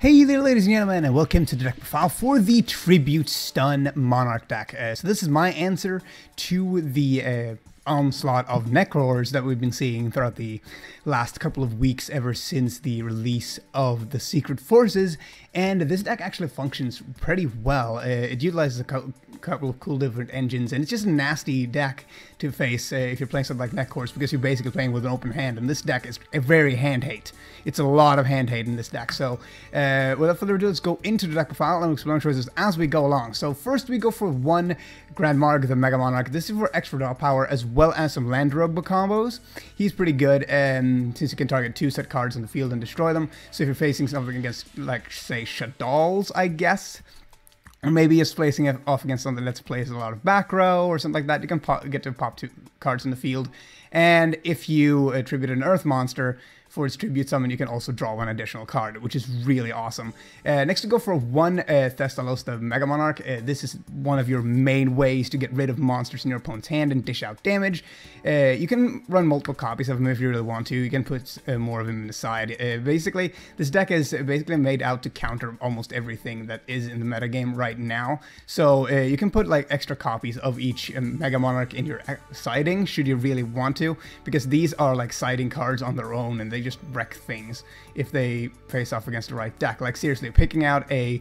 Hey there, ladies and gentlemen, and welcome to the deck profile for the Tribute Stun Monarch deck. So this is my answer to the onslaught of Necrors that we've been seeing throughout the last couple of weeks ever since the release of the Secret Forces, and this deck actually functions pretty well. It utilizes a couple of cool different engines, and it's just a nasty deck to face if you're playing something like Necrors, because you're basically playing with an open hand, and this deck is a very hand-hate. It's a lot of hand-hate in this deck, so without further ado, let's go into the deck profile and explore choices as we go along. So first we go for one Grand Monarch, the Mega Monarch. This is for extra draw power as well as some land rogue combos. He's pretty good since you can target 2 set cards on the field and destroy them. So if you're facing something against, like, say, Shaddoll's, I guess, or maybe just placing it off against something that plays a lot of back row or something like that, you can get to pop 2 cards in the field. And if you attribute an Earth monster for its tribute summon, you can also draw 1 additional card, which is really awesome. Next we go for one Thestalos, the Mega Monarch. This is one of your main ways to get rid of monsters in your opponent's hand and dish out damage. You can run multiple copies of him if you really want to. You can put more of him in the side. Basically, this deck is basically made out to counter almost everything that is in the metagame right now. So you can put like extra copies of each Mega Monarch in your siding, should you really want to, because these are like siding cards on their own, and they just wreck things if they face off against the right deck. Like, seriously, picking out a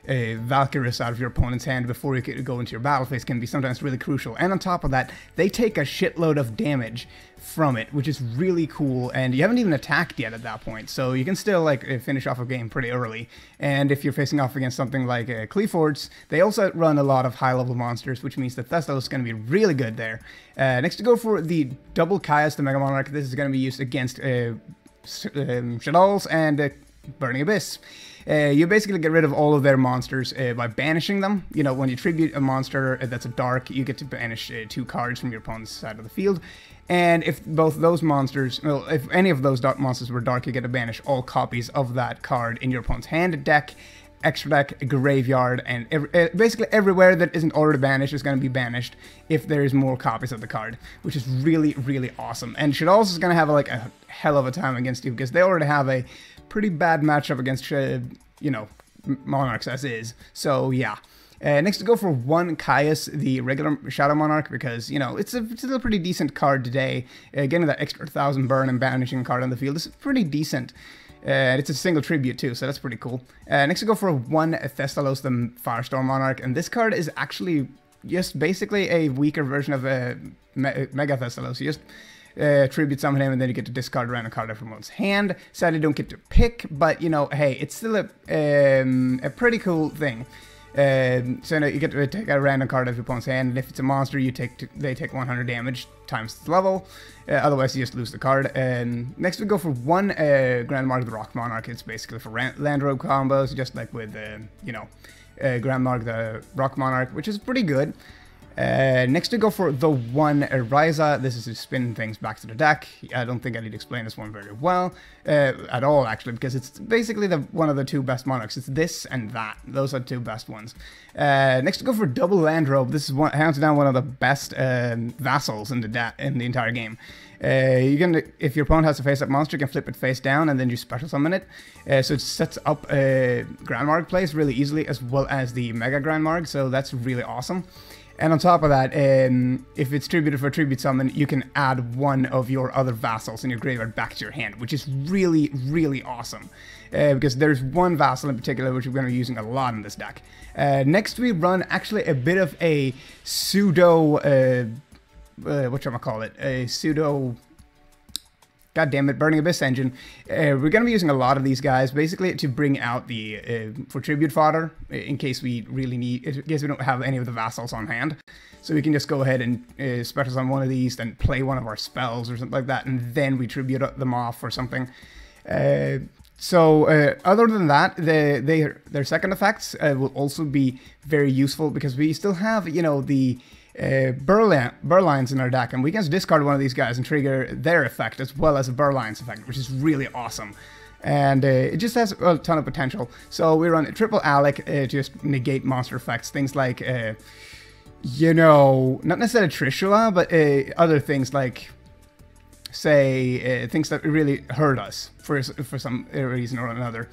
Valkyrus out of your opponent's hand before you can go into your battle phase can be sometimes really crucial. And on top of that, they take a shitload of damage from it, which is really cool, and you haven't even attacked yet at that point, so you can still like finish off a game pretty early. And if you're facing off against something like Cleaforts, they also run a lot of high-level monsters, which means that Thestalos is going to be really good there. Next to go for the double Caius, the Mega Monarch. This is going to be used against Shaddoll's and Burning Abyss. You basically get rid of all of their monsters by banishing them. You know, when you tribute a monster that's a dark, you get to banish 2 cards from your opponent's side of the field. And if both those monsters, well, if any of those monsters were dark, you get to banish all copies of that card in your opponent's hand, deck, extra deck, graveyard, and basically everywhere that isn't already banished is going to be banished if there's more copies of the card, which is really, really awesome. And Shaddoll's is going to have like a hell of a time against you, because they already have a pretty bad matchup against, you know, Monarchs as is. So yeah. Next to go for one Caius, the regular Shadow Monarch, because, you know, it's a pretty decent card today. Getting that extra 1,000 burn and banishing card on the field is pretty decent. It's a single tribute too, so that's pretty cool. Next to go for one Thestalos, the Firestorm Monarch, and this card is actually just basically a weaker version of a Mega Thestalos. You just tribute summon him, and then you get to discard a random card from one's hand. Sadly, you don't get to pick, but, you know, hey, it's still a pretty cool thing. So you get to take a random card of your opponent's hand, and if it's a monster, they take 100 damage times its level. Otherwise, you just lose the card. Next, we go for one Grand Monarch, the Rock Monarch. It's basically for land rogue combos, just like with you know, Grand Monarch, the Rock Monarch, which is pretty good. Next we go for the one Ryza. This is to spin things back to the deck. I don't think I need to explain this one very well at all, actually, because it's basically one of the 2 best monarchs. It's this and that. Those are the 2 best ones. Next we go for double land robe. This is hands down one of the best vassals in the entire game. If your opponent has a face-up monster, you can flip it face down and then you special summon it. So it sets up Grand Monarch plays really easily, as well as the Mega Grand Monarch. So that's really awesome. And on top of that, if it's tributed for a tribute summon, you can add one of your other vassals in your graveyard back to your hand, which is really, really awesome. Because there's one vassal in particular which we're going to be using a lot in this deck. Next we run actually a bit of a pseudo, whatchamacallit, a pseudo, goddammit, Burning Abyss engine. We're going to be using a lot of these guys, basically to bring out the, for tribute fodder, in case we really in case we don't have any of the vassals on hand. So we can just go ahead and special summon one of these, then play one of our spells or something like that, and then we tribute them off or something. So other than that, their second effects will also be very useful, because we still have, you know, the Burlines in our deck, and we can just discard one of these guys and trigger their effect as well as a Burlines effect, which is really awesome. And it just has a ton of potential. So we run a triple Alec to just negate monster effects, things like, you know, not necessarily Trishula, but other things like, say, things that really hurt us for some reason or another.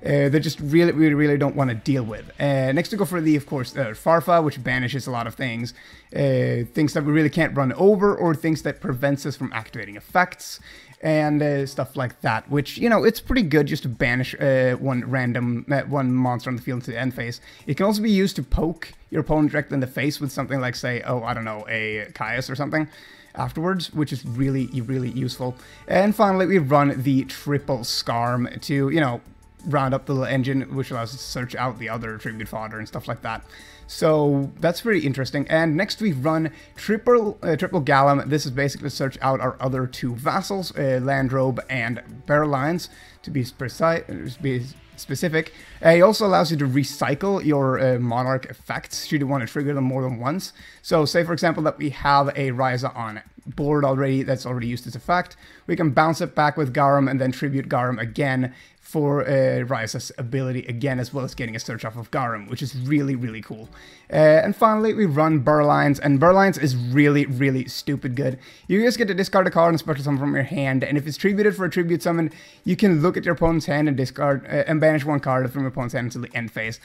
they just really don't want to deal with. Next to go for the, of course, Farfa, which banishes a lot of things. Things that we really can't run over, or things that prevents us from activating effects, and stuff like that, which, you know, it's pretty good just to banish one monster on the field to the end phase. It can also be used to poke your opponent directly in the face with something like, say, oh, I don't know, a Caius or something afterwards, which is really useful. And finally, we run the triple Scarm to, you know, round up the little engine, which allows us to search out the other tribute fodder and stuff like that. So that's very interesting. And next we run triple Gallum. This is basically to search out our other two vassals, Landrobe and Berlines, to be specific. It also allows you to recycle your Monarch effects should you want to trigger them more than once. So say for example that we have a Ryza on board already that's already used its effect. We can bounce it back with Garum and then tribute Garum again for Ryza's ability again, as well as getting a search off of Garum, which is really cool. And finally, we run Berlines, and Berlines is really stupid good. You just get to discard a card and special summon from your hand, and if it's tributed for a tribute summon, you can look at your opponent's hand and discard and banish one card from your opponent's hand until the end phase.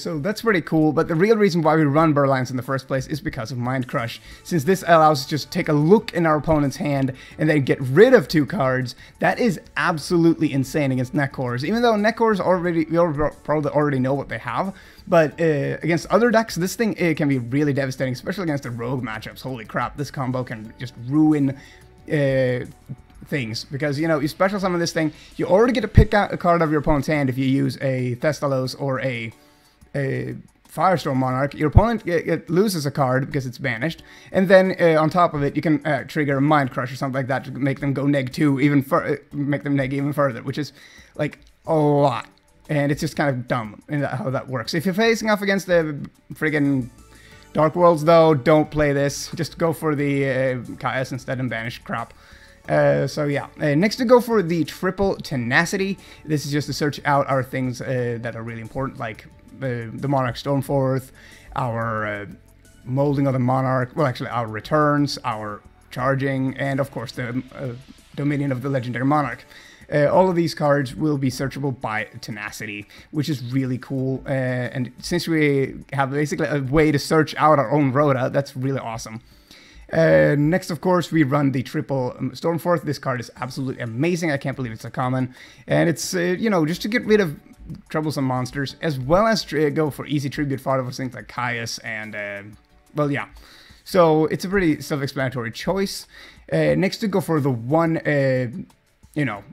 So that's pretty cool, but the real reason why we run Berlines in the first place is because of Mind Crush. Since this allows us to just take a look in our opponent's hand and then get rid of two cards, that is absolutely insane against Netcores. Even though Netcores we probably already know what they have, but against other decks, this thing can be really devastating, especially against the rogue matchups. Holy crap, this combo can just ruin things, because, you know, you special summon this thing, you already get to pick out a card of your opponent's hand if you use a Thestalos or a Firestorm Monarch. Your opponent loses a card because it's banished, and then on top of it, you can trigger a Mind Crush or something like that to make them go -2 even make them neg even further, which is like a lot, and it's just kind of dumb in how that works. If you're facing off against the friggin' Dark Worlds, though, don't play this. Just go for the Caius instead and banish crap. So yeah, next to go for the triple Tenacity. This is just to search out our things that are really important, like the Monarch Stormforth, our molding of the Monarch, well actually our returns, our charging, and of course the Dominion of the Legendary Monarch. All of these cards will be searchable by Tenacity, which is really cool, and since we have basically a way to search out our own Rhoda, that's really awesome. Next, of course, we run the triple Stormforth. This card is absolutely amazing. I can't believe it's a common, and it's, you know, just to get rid of troublesome monsters, as well as go for easy tribute fodder for things like Caius and, well, yeah. So it's a pretty self-explanatory choice. Next to go for the one, you know,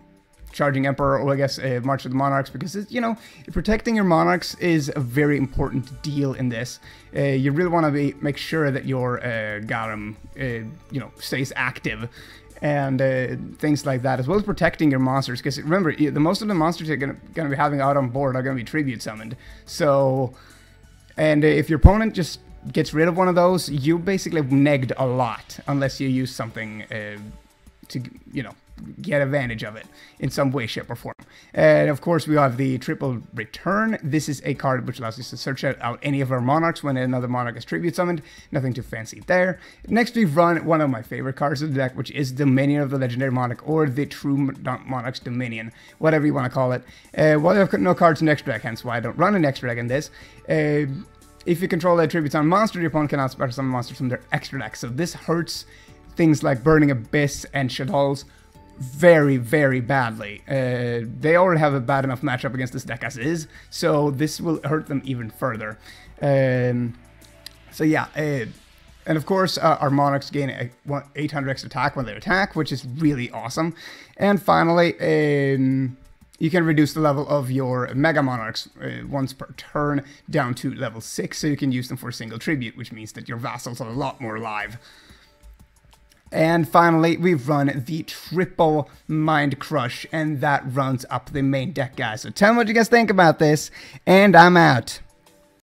Charging Emperor, or I guess March of the Monarchs, because, you know, protecting your Monarchs is a very important deal in this. You really want to make sure that your Garum, you know, stays active, and things like that, as well as protecting your monsters, because remember, most of the monsters you're going to be having out on board are going to be tribute summoned. So, and if your opponent just gets rid of one of those, you basically negged a lot, unless you use something to, you know, get advantage of it in some way, shape, or form. And of course, we have the triple Return. This is a card which allows us to search out any of our Monarchs when another Monarch is tribute summoned. Nothing too fancy there. Next, we run one of my favorite cards of the deck, which is Dominion of the Legendary Monarch, or the True Monarch's Dominion, whatever you want to call it. Well, I've got no cards in extra deck, hence why I don't run an extra deck in this. If you control a tribute summon monster, your opponent cannot special summon monsters from their extra deck. So this hurts things like Burning Abyss and Shadol's very badly. They already have a bad enough matchup against this deck as is, so this will hurt them even further. So yeah, and of course our Monarchs gain 800 extra attack when they attack, which is really awesome. And finally, you can reduce the level of your Mega Monarchs once per turn down to level 6, so you can use them for a single tribute, which means that your vassals are a lot more alive. And finally, we've run the triple Mind Crush, and that runs up the main deck, guys. So tell me what you guys think about this, and I'm out.